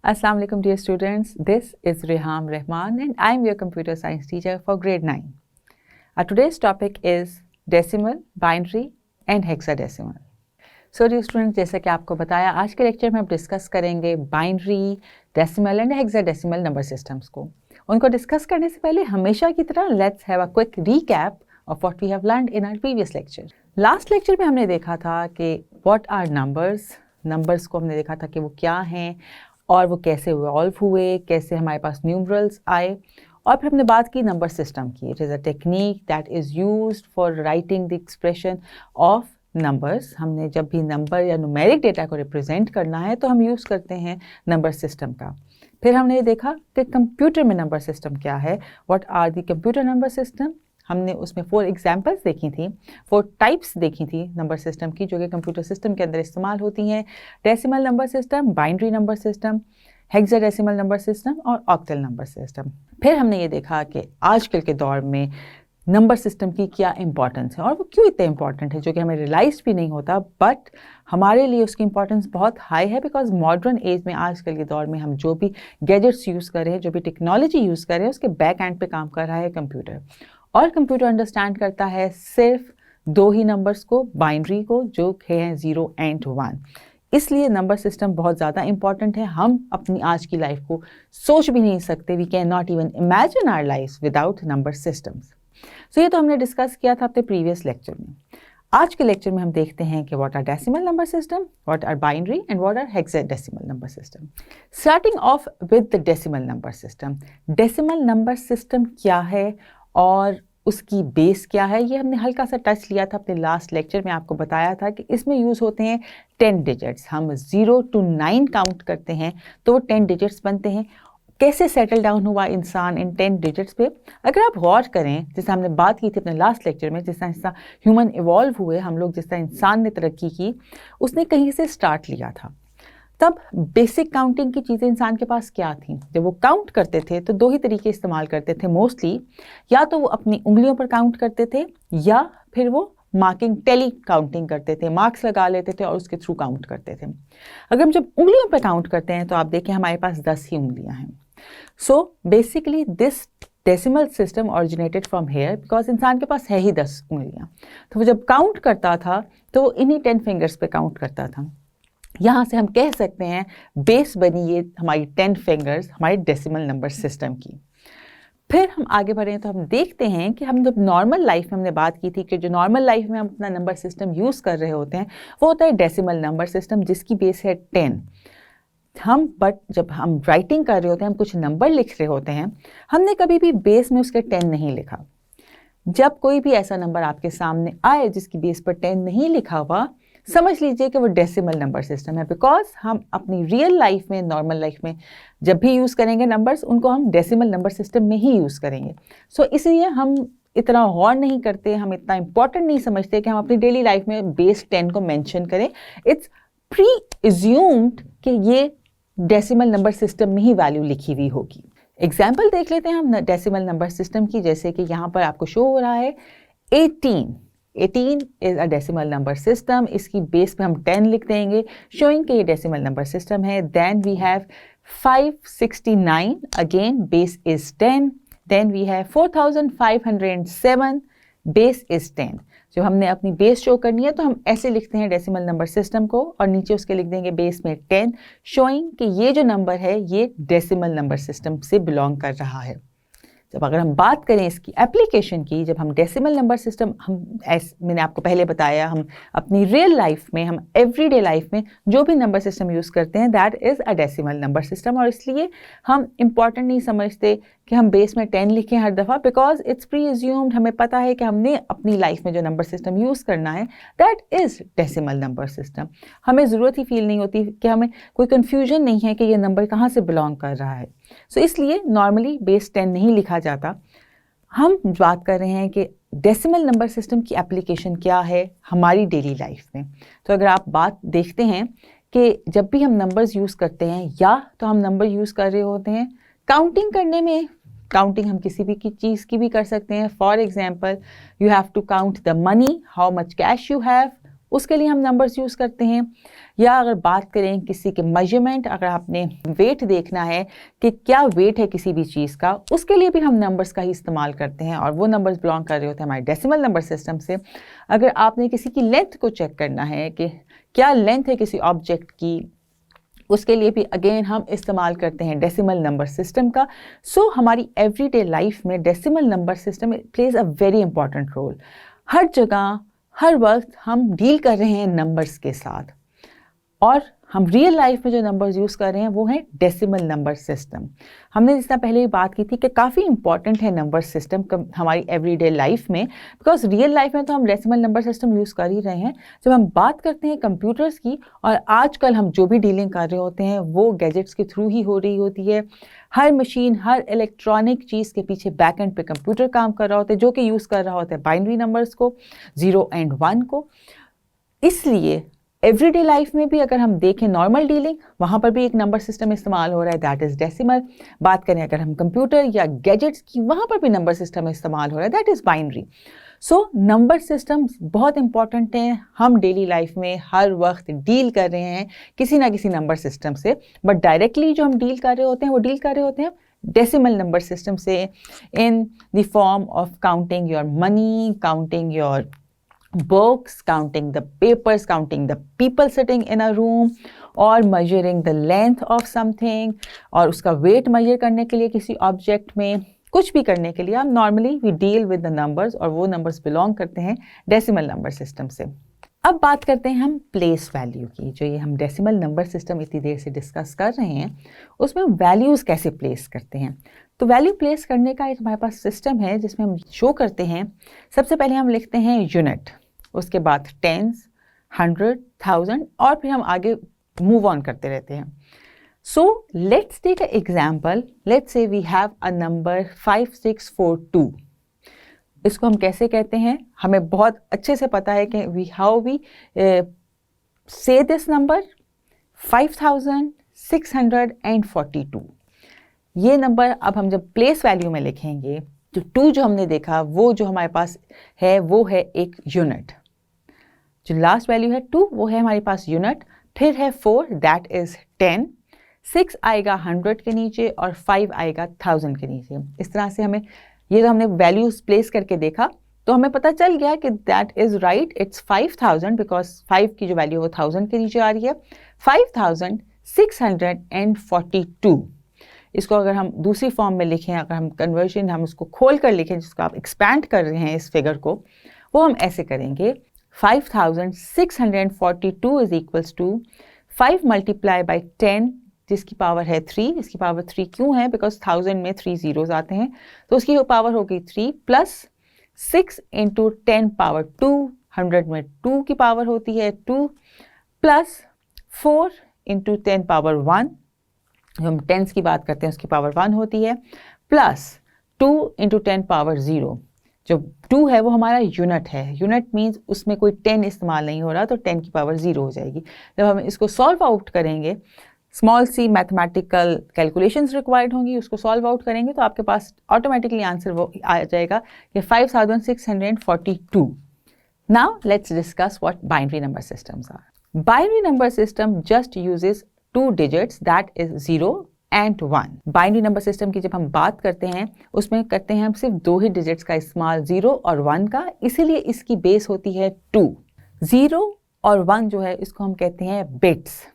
Assalamu alaikum dear students, this is Reham Rahman and I am your computer science teacher for grade 9. Our today's topic is decimal, binary and hexadecimal. So dear students, जैसा कि आपको बताया आज के lecture में हम discuss करेंगे binary, decimal and hexadecimal number systems को. उनको डिस्कस करने से पहले हमेशा की तरह let's have a quick recap of what we have learned in our previous lecture. Last lecture में हमने देखा था कि व्हाट आर नंबर्स को हमने देखा था कि वो क्या हैं और वो कैसे इवॉल्व हुए, कैसे हमारे पास न्यूमरल्स आए, और फिर हमने बात की नंबर सिस्टम की. It is a technique that is used for writing the expression of numbers. हमने जब भी नंबर या न्यूमेरिक डेटा को रिप्रेजेंट करना है तो हम यूज़ करते हैं नंबर सिस्टम का. फिर हमने ये देखा कि कंप्यूटर में नंबर सिस्टम क्या है, what are the computer number system. हमने उसमें 4 एग्जाम्पल्स देखी थी, 4 टाइप्स देखी थी नंबर सिस्टम की जो कि कंप्यूटर सिस्टम के अंदर इस्तेमाल होती हैं. Decimal number system, binary number system, hexadecimal number system और ऑक्टल नंबर सिस्टम. फिर हमने ये देखा कि आजकल के दौर में नंबर सिस्टम की क्या इंपॉर्टेंस है और वो क्यों इतना इंपॉर्टेंट है, जो कि हमें रियलाइज भी नहीं होता, बट हमारे लिए उसकी इंपॉर्टेंस बहुत हाई है बिकॉज मॉडर्न एज में आजकल के दौर में हम जो भी गैजेट्स यूज़ कर रहे हैं, जो भी टेक्नोलॉजी यूज़ कर रहे हैं, उसके बैक एंड पे काम कर रहा है कंप्यूटर. और कंप्यूटर अंडरस्टैंड करता है सिर्फ 2 ही नंबर्स को, बाइनरी को, जो हैं 0 एंड 1. इसलिए नंबर सिस्टम बहुत ज़्यादा इंपॉर्टेंट है. हम अपनी आज की लाइफ को सोच भी नहीं सकते, we can not even imagine our life without number systems. So ये तो हमने डिस्कस किया था अपने प्रीवियस लेक्चर में. आज के लेक्चर में हम देखते हैं कि what are decimal number system, what are binary and what are hexadecimal number system. Starting off with the decimal number system. Decimal number system क्या है और उसकी बेस क्या है, ये हमने हल्का सा टच लिया था अपने लास्ट लेक्चर में. आपको बताया था कि इसमें यूज़ होते हैं 10 डिजिट्स. हम 0 to 9 काउंट करते हैं तो वो 10 डिजिट्स बनते हैं. कैसे सेटल डाउन हुआ इंसान इन 10 डिजिट्स पे, अगर आप गौर करें, जैसे हमने बात की थी अपने लास्ट लेक्चर में, जिस तरह ह्यूमन इवॉल्व हुए, हम लोग जिस तरह इंसान ने तरक्की की, उसने कहीं से स्टार्ट लिया था. तब बेसिक काउंटिंग की चीज़ें इंसान के पास क्या थी. जब वो काउंट करते थे तो 2 ही तरीके इस्तेमाल करते थे मोस्टली. या तो वो अपनी उंगलियों पर काउंट करते थे या फिर वो मार्किंग, टेली काउंटिंग करते थे, मार्क्स लगा लेते थे और उसके थ्रू काउंट करते थे. अगर हम जब उंगलियों पर काउंट करते हैं तो आप देखें हमारे पास 10 ही उंगलियां हैं. So basically this decimal system originated from here because इंसान के पास है ही 10 उंगलियां. तो वो जब काउंट करता था तो इन्हीं 10 फिंगर्स पे काउंट करता था. यहाँ से हम कह सकते हैं बेस बनी ये हमारी 10 फिंगर्स हमारे डेसिमल नंबर सिस्टम की. फिर हम आगे बढ़ें तो हम देखते हैं कि हम जब नॉर्मल लाइफ में हमने बात की थी कि जो नॉर्मल लाइफ में हम अपना नंबर सिस्टम यूज़ कर रहे होते हैं वो होता है डेसिमल नंबर सिस्टम जिसकी बेस है 10. बट जब हम राइटिंग कर रहे होते हैं, हम कुछ नंबर लिख रहे होते हैं, हमने कभी भी बेस में उसके 10 नहीं लिखा. जब कोई भी ऐसा नंबर आपके सामने आए जिसकी बेस पर 10 नहीं लिखा हुआ, समझ लीजिए कि वो डेसिमल नंबर सिस्टम है. बिकॉज हम अपनी रियल लाइफ में, नॉर्मल लाइफ में जब भी यूज़ करेंगे नंबर्स, उनको हम डेसिमल नंबर सिस्टम में ही यूज़ करेंगे. सो इसलिए हम इतना गौर नहीं करते, हम इतना इंपॉर्टेंट नहीं समझते कि हम अपनी डेली लाइफ में बेस 10 को मेंशन करें. इट्स प्री एज्यूम्ड कि ये डेसिमल नंबर सिस्टम में ही वैल्यू लिखी हुई होगी. एग्जाम्पल देख लेते हैं हम डेसिमल नंबर सिस्टम की. जैसे कि यहाँ पर आपको शो हो रहा है 18 is a decimal number system. इसकी बेस पे हम 10 लिख देंगे शोइंग कि ये डेसिमल नंबर सिस्टम है. Then we have 569, again base is 10. Then we have 4507, base is 10. जो हमने अपनी बेस शो करनी है तो हम ऐसे लिखते हैं डेसिमल नंबर सिस्टम को और नीचे उसके लिख देंगे बेस में 10, शोइंग कि ये जो नंबर है ये डेसिमल नंबर सिस्टम से बिलोंग कर रहा है. जब अगर हम बात करें इसकी एप्लीकेशन की, जब हम डेसिमल नंबर सिस्टम, मैंने आपको पहले बताया, हम अपनी रियल लाइफ में, हम एवरीडे लाइफ में जो भी नंबर सिस्टम यूज़ करते हैं that is a decimal number system. और इसलिए हम इम्पॉर्टेंट नहीं समझते कि हम बेस में 10 लिखें हर दफ़ा, बिकॉज इट्स प्री एज्यूम्ड. हमें पता है कि हमने अपनी लाइफ में जो नंबर सिस्टम यूज़ करना है that is decimal number system. हमें ज़रूरत ही फील नहीं होती कि हमें कोई कन्फ्यूजन नहीं है कि ये नंबर कहाँ से बिलोंग कर रहा है. सो इसलिए नॉर्मली बेस 10 नहीं लिखा जाता. हम बात कर रहे हैं कि डेसिमल नंबर सिस्टम की एप्लीकेशन क्या है हमारी डेली लाइफ में. तो अगर आप बात देखते हैं कि जब भी हम नंबर्स यूज़ करते हैं या तो हम नंबर यूज़ कर रहे होते हैं काउंटिंग करने में. काउंटिंग हम किसी भी चीज़ की भी कर सकते हैं. For example, you have to count the money, how much cash you have, उसके लिए हम नंबर्स यूज़ करते हैं। या अगर बात करें किसी के मेजरमेंट, अगर आपने वेट देखना है कि क्या वेट है किसी भी चीज़ का, उसके लिए भी हम नंबर्स का ही इस्तेमाल करते हैं और वो नंबर्स बिलोंग कर रहे होते हैं हमारे डेसिमल नंबर सिस्टम से। अगर आपने किसी की लेंथ को चेक करना है कि क्या लेंथ है किसी ऑब्जेक्ट की, उसके लिए भी अगेन हम इस्तेमाल करते हैं डेसिमल नंबर सिस्टम का। सो हमारी एवरीडे लाइफ में decimal number system plays a very important role. हर जगह हर वक्त हम डील कर रहे हैं नंबर्स के साथ, और हम रियल लाइफ में जो नंबर्स यूज़ कर रहे हैं वो है डेसिमल नंबर सिस्टम। हमने जिस तरह पहले ही बात की थी कि काफ़ी इंपॉर्टेंट है नंबर सिस्टम हमारी एवरीडे लाइफ में, बिकॉज रियल लाइफ में तो हम डेसिमल नंबर सिस्टम यूज़ कर ही रहे हैं। जब हम बात करते हैं कंप्यूटर्स की, और आजकल हम जो भी डीलिंग कर रहे होते हैं वो गैजेट्स के थ्रू ही हो रही होती है। हर मशीन, हर इलेक्ट्रॉनिक चीज़ के पीछे बैक एंड पे कंप्यूटर काम कर रहा होता है, जो कि यूज़ कर रहा होता है बाइनरी नंबर्स को, 0 और 1 को। इसलिए एवरीडे लाइफ में भी अगर हम देखें नॉर्मल डीलिंग, वहाँ पर भी एक नंबर सिस्टम इस्तेमाल हो रहा है, दैट इज़ डेसिमल। बात करें अगर हम कंप्यूटर या गैजेट्स की, वहाँ पर भी नंबर सिस्टम इस्तेमाल हो रहा है, that is binary. So number systems बहुत इंपॉर्टेंट हैं। हम डेली लाइफ में हर वक्त डील कर रहे हैं किसी ना किसी नंबर सिस्टम से, बट डायरेक्टली जो हम डील कर रहे होते हैं वो डील कर रहे होते हैं डेसिमल नंबर सिस्टम से, in the form of counting your money, counting your books, counting the papers, counting the people sitting in a room, और measuring the length of something, और उसका weight measure करने के लिए किसी object में, कुछ भी करने के लिए हम normally we deal with the numbers, और वो numbers belong करते हैं decimal number system से। अब बात करते हैं हम place value की। जो ये हम decimal number system इतनी देर से डिस्कस कर रहे हैं, उसमें हम वैल्यूज़ कैसे प्लेस करते हैं। तो वैल्यू प्लेस करने का एक हमारे पास सिस्टम है जिसमें हम शो करते हैं। सबसे पहले हम लिखते हैं यूनिट, उसके बाद टेंस, 100, 1000, और फिर हम आगे मूव ऑन करते रहते हैं। So let's take a example. Let's say we have a number 5642। इसको हम कैसे कहते हैं, हमें बहुत अच्छे से पता है कि हाउ वी से दिस नंबर 5642। ये नंबर अब हम जब प्लेस वैल्यू में लिखेंगे तो 2 जो हमने देखा, वो जो हमारे पास है वो है एक यूनिट। जो लास्ट वैल्यू है 2 वो है हमारे पास यूनिट। फिर है 4, दैट इज 10, 6 आएगा 100 के नीचे और 5 आएगा 1000 के नीचे। इस तरह से हमें ये जो हमने वैल्यूज प्लेस करके देखा तो हमें पता चल गया कि that is right, it's 5000, because 5 की जो वैल्यू है वो 1000 के नीचे आ रही है। 5642। इसको अगर हम दूसरी फॉर्म में लिखें, अगर हम कन्वर्जन हम उसको खोल कर लिखें, जिसको आप एक्सपैंड कर रहे हैं इस फिगर को, वो हम ऐसे करेंगे 5642 is equals to 5 multiply by 10 जिसकी पावर है 3। इसकी पावर 3 क्यों है, बिकॉज 1000 में 3 जीरोज आते हैं, तो उसकी पावर हो गई 3 प्लस 6 इंटू 10 पावर 2, 100 में 2 की पावर होती है 2, प्लस 4 इंटू 10 पावर 1, जो हम टेंस की बात करते हैं उसकी पावर 1 होती है, प्लस 2 इंटू 10 पावर 0। जो 2 है वो हमारा यूनिट है। यूनिट मीन्स उसमें कोई 10 इस्तेमाल नहीं हो रहा, तो 10 की पावर 0 हो जाएगी। जब हम इसको सॉल्व आउट करेंगे, small C mathematical calculations required होंगी, उसको सॉल्व आउट करेंगे तो आपके पास ऑटोमेटिकली आंसर वो आ जाएगा कि 5642। Now let's discuss what binary number systems are. Binary number system just uses 2 digits, that is 0 and 1। Binary number system की जब हम बात करते हैं उसमें करते हैं हम सिर्फ 2 ही डिजिट्स का इस्तेमाल, 0 और 1 का, इसीलिए इसकी बेस होती है 2। 0 और 1 जो है इसको हम कहते हैं बिट्स।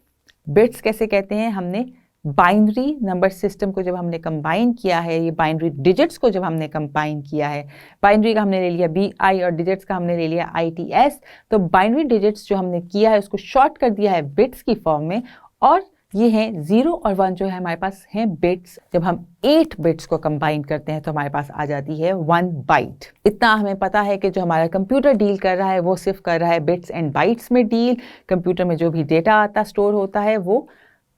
बिट्स कैसे कहते हैं, हमने बाइनरी नंबर सिस्टम को जब हमने कंबाइन किया है, ये बाइनरी डिजिट्स को जब हमने कंबाइन किया है, बाइनरी का हमने ले लिया BI और डिजिट्स का हमने ले लिया ITS, तो बाइनरी डिजिट्स जो हमने किया है उसको शॉर्ट कर दिया है बिट्स की फॉर्म में, और ये हैं 0 और 1 जो है हमारे पास हैं बिट्स। जब हम 8 बिट्स को कंबाइन करते हैं तो हमारे पास आ जाती है 1 बाइट। इतना हमें पता है कि जो हमारा कंप्यूटर डील कर रहा है वो सिर्फ कर रहा है बिट्स एंड बाइट्स में डील। कंप्यूटर में जो भी डेटा आता स्टोर होता है वो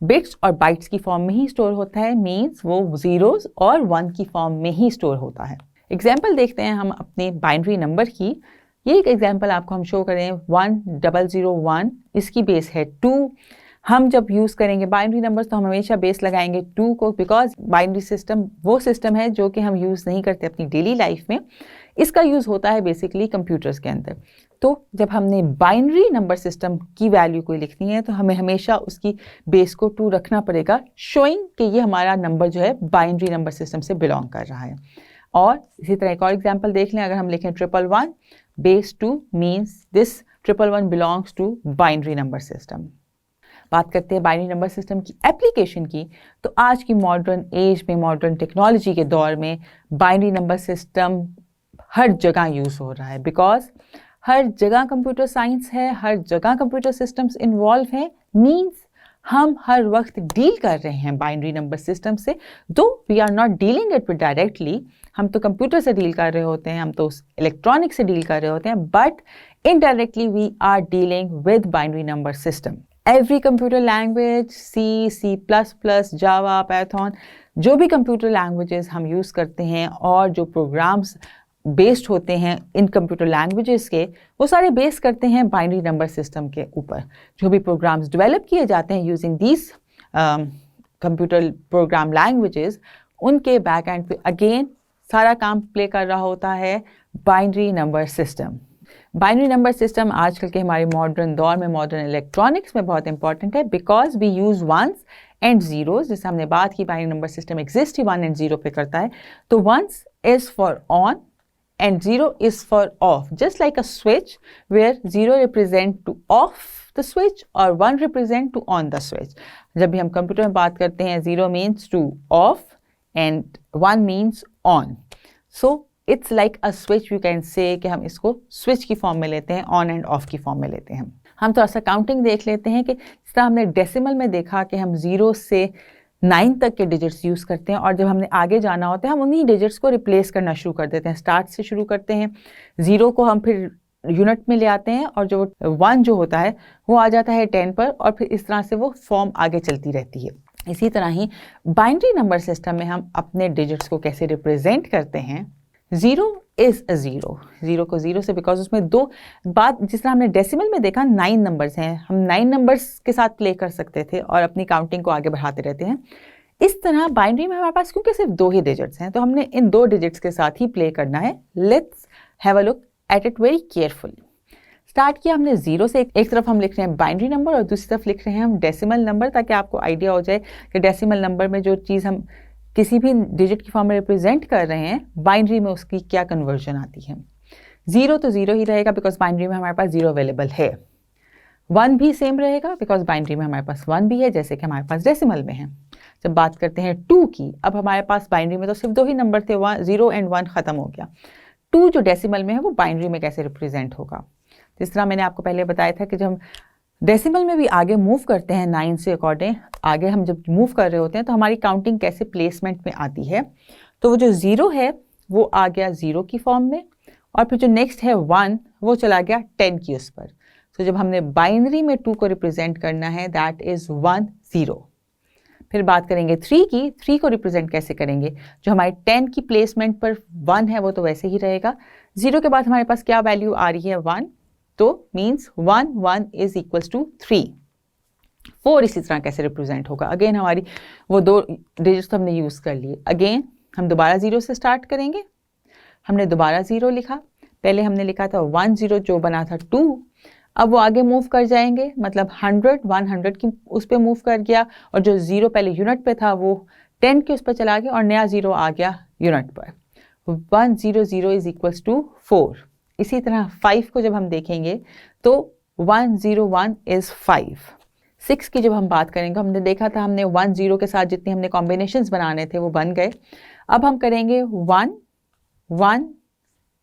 बिट्स और बाइट्स की फॉर्म में ही स्टोर होता है, मीन्स वो 0s और 1 की फॉर्म में ही स्टोर होता है। एग्जाम्पल देखते हैं हम अपने बाइनरी नंबर की। ये एक एग्जाम्पल आपको हम शो करें 1001, इसकी बेस है 2। हम जब यूज़ करेंगे बाइनरी नंबर्स तो हम हमेशा बेस लगाएंगे 2 को, बिकॉज बाइनरी सिस्टम वो सिस्टम है जो कि हम यूज़ नहीं करते अपनी डेली लाइफ में। इसका यूज़ होता है बेसिकली कंप्यूटर्स के अंदर। तो जब हमने बाइनरी नंबर सिस्टम की वैल्यू कोई लिखनी है तो हमें हमेशा उसकी बेस को 2 रखना पड़ेगा, शोइंग कि ये हमारा नंबर जो है बाइनरी नंबर सिस्टम से बिलोंग कर रहा है। और इसी तरह एक और एग्जांपल देख लें, अगर हम लिखें 111 base 2 means this 111 belongs to binary number system. बात करते हैं बाइनरी नंबर सिस्टम की एप्लीकेशन की, तो आज की मॉडर्न एज में, मॉडर्न टेक्नोलॉजी के दौर में बाइनरी नंबर सिस्टम हर जगह यूज़ हो रहा है, बिकॉज हर जगह कंप्यूटर साइंस है, हर जगह कंप्यूटर सिस्टम्स इन्वॉल्व हैं, मीन्स हम हर वक्त डील कर रहे हैं बाइनरी नंबर सिस्टम से। Though we are not dealing it with directly, हम तो कंप्यूटर से डील कर रहे होते हैं, हम तो इलेक्ट्रॉनिक से डील कर रहे होते हैं, but indirectly we are dealing with binary number system. Every computer language, C++, Java, Python, जो भी कंप्यूटर लैंग्वेजेस हम यूज़ करते हैं और जो प्रोग्राम्स बेस्ड होते हैं इन कंप्यूटर लैंग्वेजेस के, वो सारे बेस करते हैं बाइनरी नंबर सिस्टम के ऊपर। जो भी प्रोग्राम्स डेवलप किए जाते हैं using these computer program languages, उनके बैक एंड पे अगेन सारा काम प्ले कर रहा होता है binary number system. Binary number system आजकल के हमारे मॉडर्न दौर में, मॉडर्न इलेक्ट्रॉनिक्स में बहुत इंपॉर्टेंट है, because we use ones and zeros. जैसे हमने बात की बाइनरी नंबर सिस्टम एग्जिस्ट ही 1 एंड 0 पे करता है, तो ones is for on and 0 is for off, just like a switch where 0 represent to off the switch or 1 represent to on the switch. जब भी हम कंप्यूटर में बात करते हैं 0 means to off and 1 means on. So it's like a switch, you can say कि हम इसको switch की फॉर्म में लेते हैं, on and off की फॉर्म में लेते हैं। हम थोड़ा सा काउंटिंग देख लेते हैं कि जिस तरह हमने डेसिमल में देखा कि हम 0 से 9 तक के डिजिट्स यूज़ करते हैं, और जब हमने आगे जाना होता है हम उन्हीं डिजिट्स को रिप्लेस करना शुरू कर देते हैं। स्टार्ट से शुरू करते हैं, 0 को हम फिर यूनिट में ले आते हैं और जो 1 जो होता है वो आ जाता है 10 पर, और फिर इस तरह से वो फॉर्म आगे चलती रहती है। इसी तरह ही बाइनरी नंबर सिस्टम में हम अपने डिजिट्स को कैसे रिप्रेजेंट करते हैं। 0 इज अ 0, 0 को 0 से, बिकॉज उसमें दो बात, जिस तरह हमने डेसिमल में देखा 9 नंबर्स हैं, हम 9 नंबर्स के साथ प्ले कर सकते थे और अपनी काउंटिंग को आगे बढ़ाते रहते हैं। इस तरह बाइनरी में हमारे पास क्योंकि सिर्फ 2 ही डिजिट्स हैं, तो हमने इन 2 डिजिट्स के साथ ही प्ले करना है। Let's have a look at it very carefully. Start किया हमने 0 से, एक तरफ हम लिख रहे हैं बाइनरी नंबर और दूसरी तरफ लिख रहे हैं हम डेसिमल नंबर, ताकि आपको आइडिया हो जाए कि डेसिमल नंबर में जो चीज़ हम किसी भी डिजिट की फॉर्म में रिप्रेजेंट कर रहे हैं, बाइनरी में उसकी क्या कन्वर्जन आती है। 0 तो 0 ही रहेगा बिकॉज बाइनरी में हमारे पास 0 अवेलेबल है। 1 भी सेम रहेगा बिकॉज बाइनरी में हमारे पास 1 भी है, जैसे कि हमारे पास डेसिमल में है। जब बात करते हैं 2 की, अब हमारे पास बाइनरी में तो सिर्फ 2 ही नंबर थे, 0 एंड 1 ख़त्म हो गया। 2 जो डेसिमल में है वो बाइनरी में कैसे रिप्रेजेंट होगा। जिस तरह मैंने आपको पहले बताया था कि जब हम डेसिमल में भी आगे मूव करते हैं 9 से अकॉर्डिंग, आगे हम जब मूव कर रहे होते हैं तो हमारी काउंटिंग कैसे प्लेसमेंट में आती है। तो वो जो 0 है वो आ गया 0 की फॉर्म में, और फिर जो नेक्स्ट है 1 वो चला गया 10 की उस पर। तो जब हमने बाइनरी में 2 को रिप्रेजेंट करना है, दैट इज़ 1 0। फिर बात करेंगे 3 की, 3 को रिप्रेजेंट कैसे करेंगे। जो हमारी 10 की प्लेसमेंट पर 1 है वो तो वैसे ही रहेगा। 0 के बाद हमारे पास क्या वैल्यू आ रही है 1, तो मीन्स 1 1 इज इक्वल्स टू 3। 4 इसी तरह कैसे रिप्रेजेंट होगा। अगेन हमारी वो 2 डिजिट्स तो हमने यूज़ कर लिए। अगेन हम दोबारा 0 से स्टार्ट करेंगे, हमने दोबारा 0 लिखा, पहले हमने लिखा था 1 0 जो बना था 2, अब वो आगे मूव कर जाएंगे, मतलब 100 की उस पर मूव कर गया, और जो 0 पहले यूनिट पे था वो 10 के उस पर चला गया और नया 0 आ गया यूनिट पर। 1 0 0 इज इक्वल्स टू 4। इसी तरह 5 को जब हम देखेंगे तो 1 0 1 इज 5। 6 की जब हम बात करेंगे, हमने देखा था हमने 1 0 के साथ जितने हमने कॉम्बिनेशंस बनाने थे वो बन गए। अब हम करेंगे 1 1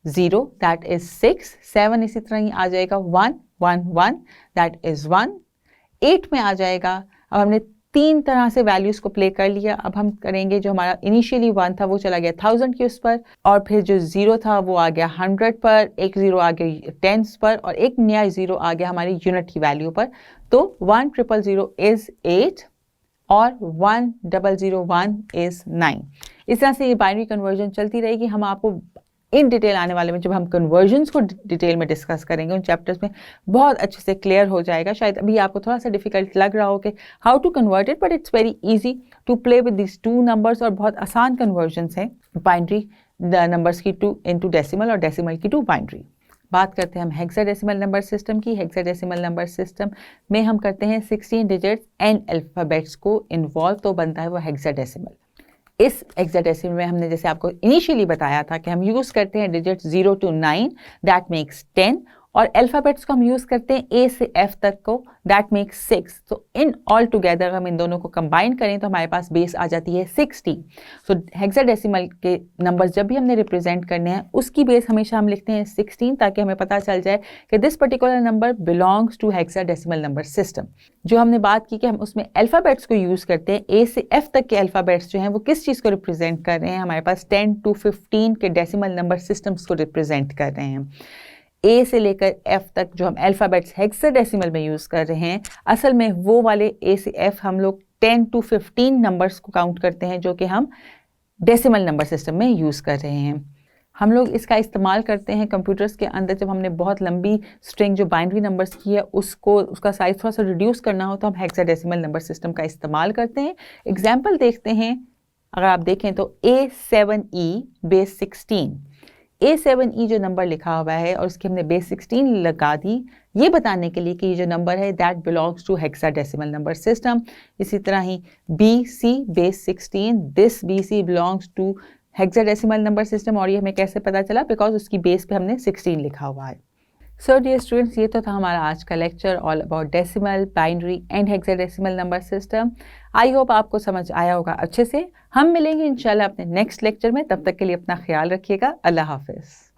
0 दैट इज 6। 7 इसी तरह ही आ जाएगा 1 1 1 दैट इज 1। 8 में आ जाएगा। अब हमने 3 तरह से वैल्यूज को प्ले कर लिया। अब हम करेंगे जो हमारा इनिशियली 1 था वो चला गया 1000 की उस पर, और फिर जो 0 था वो आ गया 100 पर, एक 0 आ गया 10s पर, और एक नया 0 आ गया हमारी यूनिट की वैल्यू पर। तो 1 0 0 इज 8 और 1 0 0 1 इज 9। इस तरह से ये बाइनरी कन्वर्जन चलती रहेगी। हम आपको इन डिटेल आने वाले में जब हम कन्वर्जन्स को डिटेल में डिस्कस करेंगे उन चैप्टर्स में बहुत अच्छे से क्लियर हो जाएगा। शायद अभी आपको थोड़ा सा डिफिकल्ट लग रहा हो कि how to convert it, but it's very easy to play with this 2 numbers, और बहुत आसान कन्वर्जन्स हैं बाइनरी नंबर्स की 2 इंटू डेसिमल और डेसिमल की 2 बाइनरी। बात करते हैं हम हेक्साडेसिमल नंबर सिस्टम की। हेक्साडेसिमल नंबर सिस्टम में हम करते हैं 16 डिजिट्स एंड अल्फ़ाबेट्स को इन्वॉल्व, तो बनता है वो हेक्साडेसिमल। इस हेक्साडेसिमल में हमने जैसे आपको इनिशियली बताया था कि हम यूज़ करते हैं डिजिट्स 0 to 9, दैट मेक्स 10, और अल्फ़ाबेट्स को हम यूज़ करते हैं A से F तक को, दैट मेक्स 6। तो इन ऑल टुगेदर हम इन दोनों को कंबाइन करें तो हमारे पास बेस आ जाती है 60। सो हेक्साडेसिमल के नंबर्स जब भी हमने रिप्रेजेंट करने हैं उसकी बेस हमेशा हम लिखते हैं 16, ताकि हमें पता चल जाए कि this particular number belongs to hexadecimal number system. जो हमने बात की कि हम उसमें अल्फ़ाबेट्स को यूज़ करते हैं, A से F तक के अल्फ़ाबेट्स जो हैं वो किस चीज़ को रिप्रेजेंट कर रहे हैं, हमारे पास 10 to 15 के डेसिमल नंबर सिस्टम्स को रिप्रेजेंट कर रहे हैं। A से लेकर F तक जो हम अल्फ़ाबेट्स हेक्साडेसिमल में यूज़ कर रहे हैं, असल में वो वाले A से F हम लोग 10 to 15 नंबर्स को काउंट करते हैं जो कि हम डेसिमल नंबर सिस्टम में यूज़ कर रहे हैं। हम लोग इसका इस्तेमाल करते हैं कंप्यूटर्स के अंदर जब हमने बहुत लंबी स्ट्रिंग जो बाइनरी नंबर्स की है उसका साइज़ थोड़ा सा रिड्यूस करना हो तो हम हेक्साडेसिमल नंबर सिस्टम का इस्तेमाल करते हैं। एग्जाम्पल देखते हैं, अगर आप देखें तो A7E बेस 16, A7E जो नंबर लिखा हुआ है और उसकी हमने बेस 16 लगा दी, ये बताने के लिए कि ये जो नंबर है that belongs to hexadecimal number system. इसी तरह ही BC base 16, this BC belongs to hexadecimal number system, और ये हमें कैसे पता चला, बिकॉज उसकी बेस पे हमने 16 लिखा हुआ है। सो डियर स्टूडेंट्स, ये तो था हमारा आज का lecture all about decimal, binary and hexadecimal number system. I hope आपको समझ आया होगा अच्छे से। हम मिलेंगे इंशाल्लाह अपने नेक्स्ट लेक्चर में, तब तक के लिए अपना ख्याल रखिएगा। अल्लाह हाफिज़।